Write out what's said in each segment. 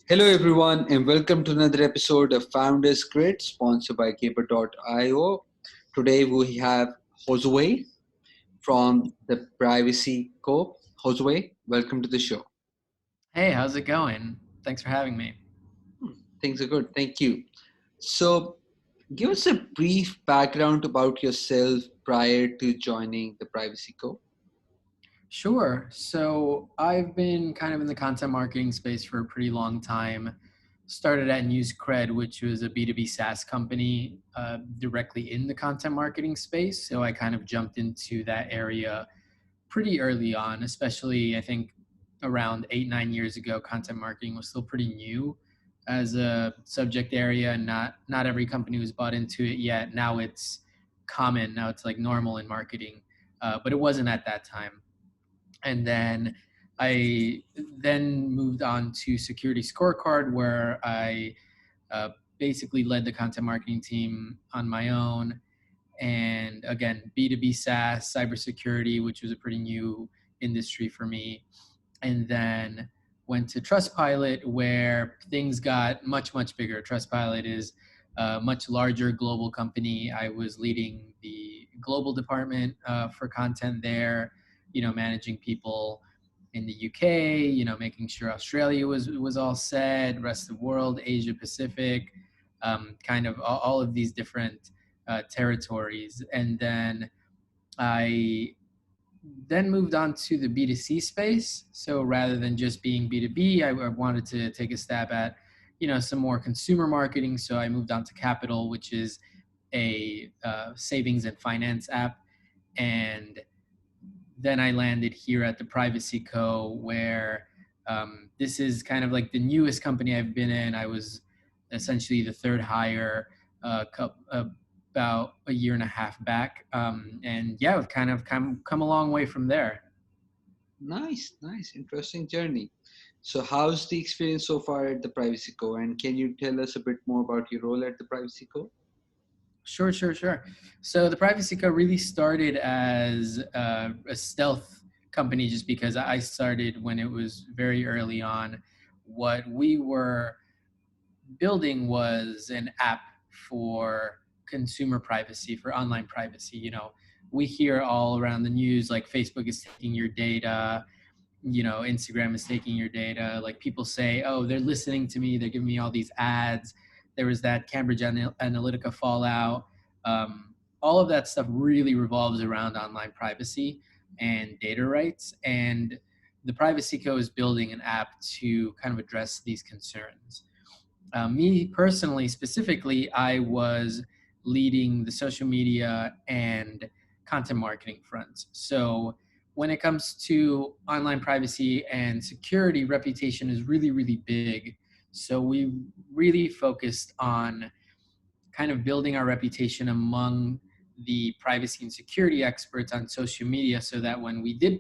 Hello, everyone, and welcome to another episode of Founders Grid, sponsored by Caper.io. Today, we have Josue from the Privacy Co. Josue, welcome to the show. Hey, how's it going? Thanks for having me. Things are good. Thank you. So, give us a brief background about yourself prior to joining the Privacy Co. Sure. So I've been kind of in the content marketing space for a pretty long time. Started at NewsCred, which was a B2B SaaS company directly in the content marketing space. So I kind of jumped into that area pretty early on, especially I think around 8, 9 years ago, content marketing was still pretty new as a subject area, and not every company was bought into it yet. Now it's common. Now it's like normal in marketing, but it wasn't at that time. And then I then moved on to Security Scorecard, where I uh, basically led the content marketing team on my own. And again, B2B SaaS, cybersecurity, which was a pretty new industry for me. And then went to Trustpilot, where things got much bigger. Trustpilot is a much larger global company. I was leading the global department for content there, managing people in the UK, making sure Australia was all set, rest of the world, Asia Pacific, kind of all of these different territories. And then I then moved on to the B2C space. So rather than just being B2B, I wanted to take a stab at, some more consumer marketing. So I moved on to Capital, which is a savings and finance app. And then I landed here at the Privacy Co., where this is kind of like the newest company I've been in. I was essentially the third hire about a year and a half back. And yeah, we've kind of come a long way from there. Nice, interesting journey. So, how's the experience so far at the Privacy Co? And can you tell us a bit more about your role at the Privacy Co? Sure. So the Privacy Co really started as a stealth company, just because I started when it was very early on. What we were building was an app for consumer privacy, for online privacy. We hear all around the news, like Facebook is taking your data, Instagram is taking your data. Like people say, oh, they're listening to me, they're giving me all these ads. There was that Cambridge Analytica fallout. All of that stuff really revolves around online privacy and data rights. And the Privacy Co is building an app to kind of address these concerns. Me personally, specifically, I was leading the social media and content marketing fronts. So when it comes to online privacy and security, reputation is really big. So we really focused on kind of building our reputation among the privacy and security experts on social media, so that when we did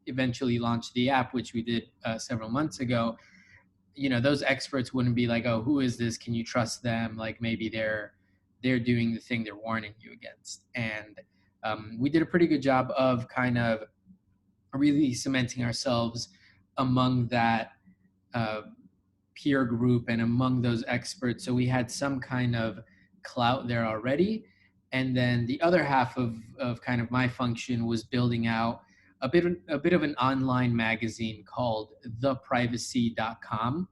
eventually launch the app, which we did several months ago, those experts wouldn't be like, oh, who is this, can you trust them, like maybe they're doing the thing they're warning you against. And we did a pretty good job of kind of really cementing ourselves among that uh, peer group and among those experts, so we had some kind of clout there already. And then the other half of kind of my function was building out a bit of an online magazine called theprivacy.com.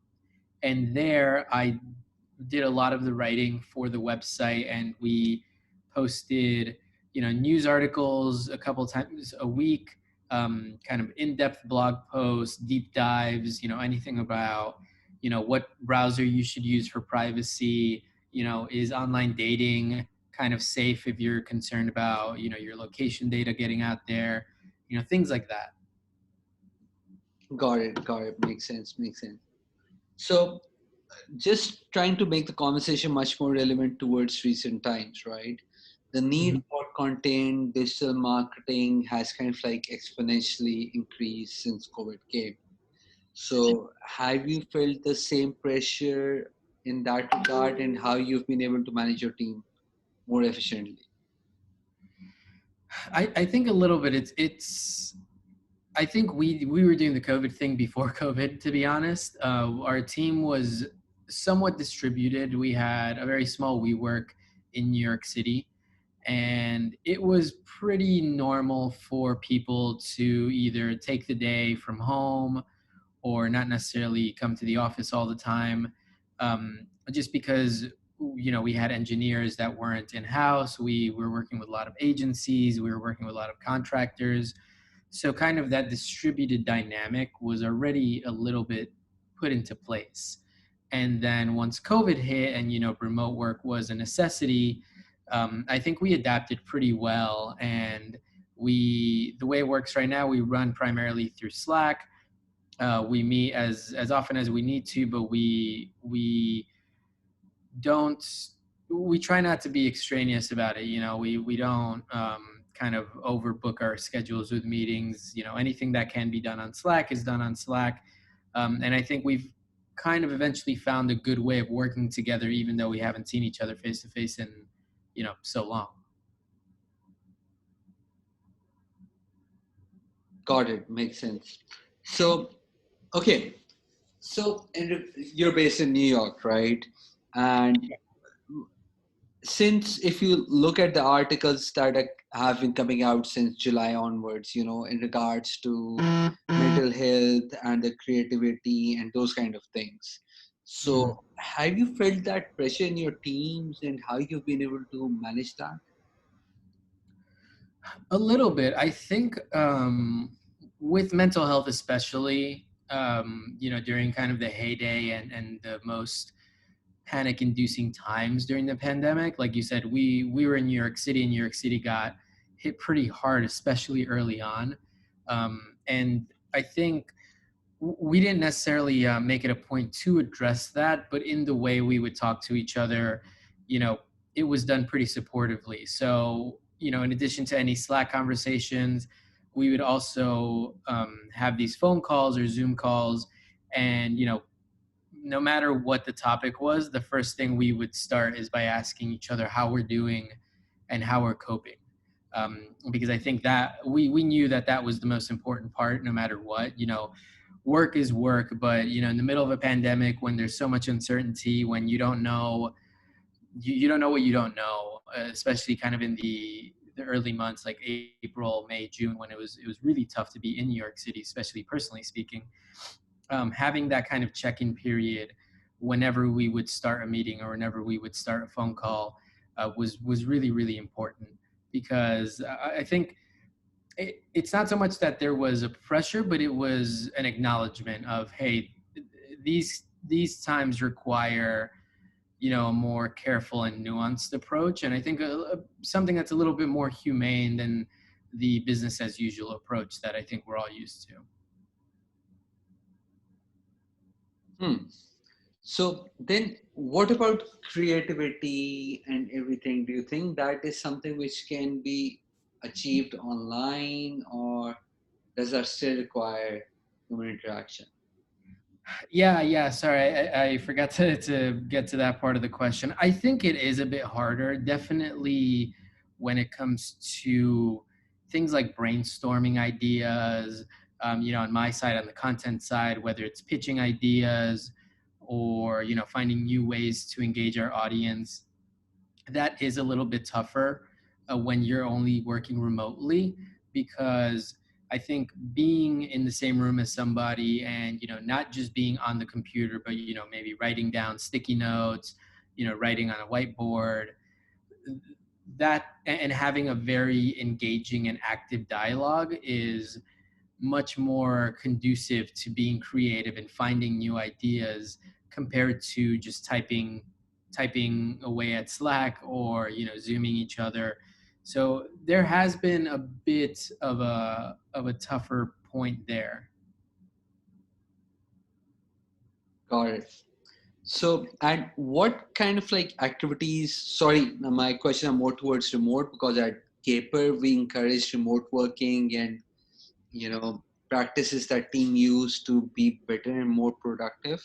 And there I did a lot of the writing for the website, and we posted, news articles a couple times a week, kind of in-depth blog posts, deep dives, anything about, what browser you should use for privacy, is online dating kind of safe if you're concerned about, your location data getting out there, things like that. Got it. Makes sense. So, just trying to make the conversation much more relevant towards recent times, right? The need Mhm. for content, digital marketing has kind of like exponentially increased since COVID came. So, have you felt the same pressure in that regard, and how you've been able to manage your team more efficiently? I think a little bit. It's I think we were doing the COVID thing before COVID, to be honest. Our team was somewhat distributed. We had a very small WeWork in New York City, and it was pretty normal for people to either take the day from home or not necessarily come to the office all the time, just because we had engineers that weren't in house. We were working with a lot of agencies. We were working with a lot of contractors, so kind of that distributed dynamic was already a little bit put into place. And then once COVID hit and remote work was a necessity, I think we adapted pretty well. And the way it works right now, we run primarily through Slack. We meet as often as we need to, but don't we try not to be extraneous about it. We don't kind of overbook our schedules with meetings. Anything that can be done on Slack is done on Slack. And I think we've kind of eventually found a good way of working together, even though we haven't seen each other face to face in so long. Got it. Makes sense. So, okay. So, you're based in New York, right? And since if you look at the articles that have been coming out since July onwards, in regards to mental health and the creativity and those kind of things. So, have you felt that pressure in your teams and how you've been able to manage that? A little bit. I think with mental health, especially, during kind of the heyday and the most panic-inducing times during the pandemic. Like you said, we were in New York City, and New York City got hit pretty hard, especially early on. And I think we didn't necessarily make it a point to address that, but in the way we would talk to each other, you know, it was done pretty supportively. So, in addition to any Slack conversations, we would also have these phone calls or Zoom calls, and no matter what the topic was, the first thing we would start is by asking each other how we're doing and how we're coping. Because I think that we knew that was the most important part, no matter what. Work is work, but in the middle of a pandemic, when there's so much uncertainty, when you don't know, you don't know what you don't know, especially kind of in the early months like April, May, June, when it was really tough to be in New York City, especially personally speaking. Having that kind of check-in period whenever we would start a meeting or whenever we would start a phone call was really, really important, because I think it's not so much that there was a pressure, but it was an acknowledgement of, hey, these times require a more careful and nuanced approach. And I think something that's a little bit more humane than the business as usual approach that I think we're all used to. So then what about creativity and everything? Do you think that is something which can be achieved online, or does that still require human interaction? Yeah. Sorry, I forgot to get to that part of the question. I think it is a bit harder, definitely, when it comes to things like brainstorming ideas. On my side, on the content side, whether it's pitching ideas or finding new ways to engage our audience, that is a little bit tougher when you're only working remotely, because I think being in the same room as somebody and not just being on the computer, but maybe writing down sticky notes, writing on a whiteboard, that and having a very engaging and active dialogue is much more conducive to being creative and finding new ideas, compared to just typing away at Slack or zooming each other. So there has been a bit of a tougher point there. Got it. So, and what kind of like activities? Sorry, my question are more towards remote, because at Caper we encourage remote working and practices that team use to be better and more productive.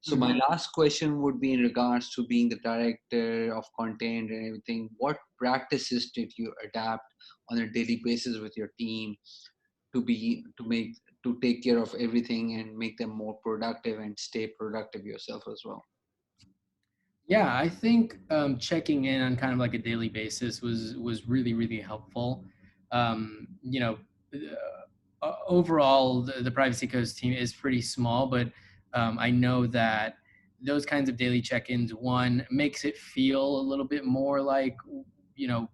So my last question would be in regards to being the director of content and everything. What practices did you adapt on a daily basis with your team to make to take care of everything and make them more productive and stay productive yourself as well? Yeah, I think checking in on kind of like a daily basis was really really helpful. You know, overall the Privacy Coast team is pretty small, but I know that those kinds of daily check-ins, one, makes it feel a little bit more like, you know,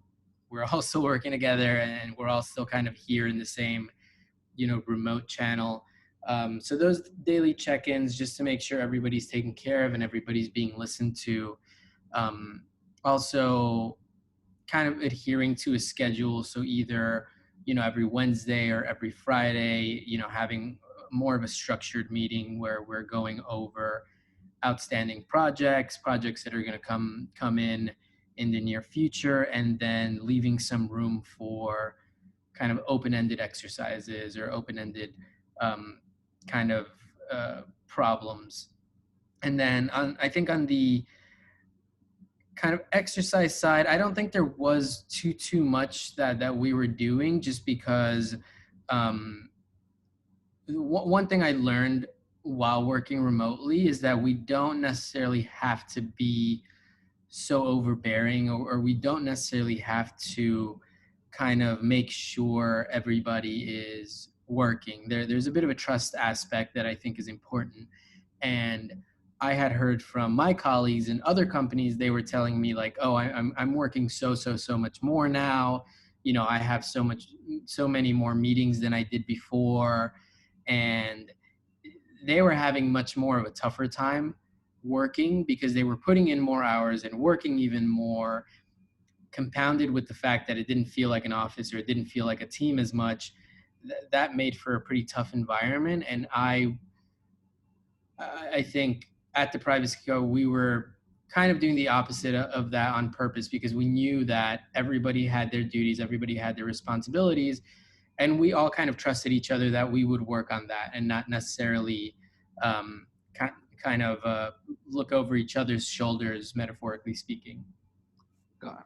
we're all still working together and we're all still kind of here in the same, you know, remote channel. So those daily check-ins, just to make sure everybody's taken care of and everybody's being listened to. um, Also kind of adhering to a schedule, so either, you know, every Wednesday or every Friday, you know, having more of a structured meeting where we're going over outstanding projects that are going to come in the near future, and then leaving some room for kind of open-ended exercises or open-ended um, kind of problems. And then I think on the kind of exercise side, I don't think there was too much that we were doing, just because um, one thing I learned while working remotely is that we don't necessarily have to be so overbearing, or we don't necessarily have to kind of make sure everybody is working. There's a bit of a trust aspect that I think is important. And I had heard from my colleagues in other companies, they were telling me like, oh, I'm working so much more now. You know, I have so many more meetings than I did before. And they were having much more of a tougher time working because they were putting in more hours and working even more, compounded with the fact that it didn't feel like an office or it didn't feel like a team as much. That made for a pretty tough environment. And I think at the Privacy Co, we were kind of doing the opposite of that on purpose, because we knew that everybody had their duties, everybody had their responsibilities, and we all kind of trusted each other that we would work on that and not necessarily um, kind of look over each other's shoulders, metaphorically speaking. God.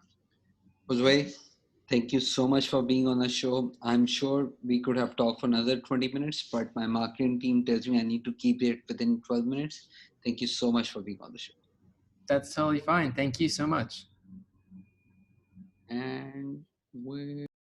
Josue, thank you so much for being on the show. I'm sure we could have talked for another 20 minutes, but my marketing team tells me I need to keep it within 12 minutes. Thank you so much for being on the show. That's totally fine. Thank you so much. And we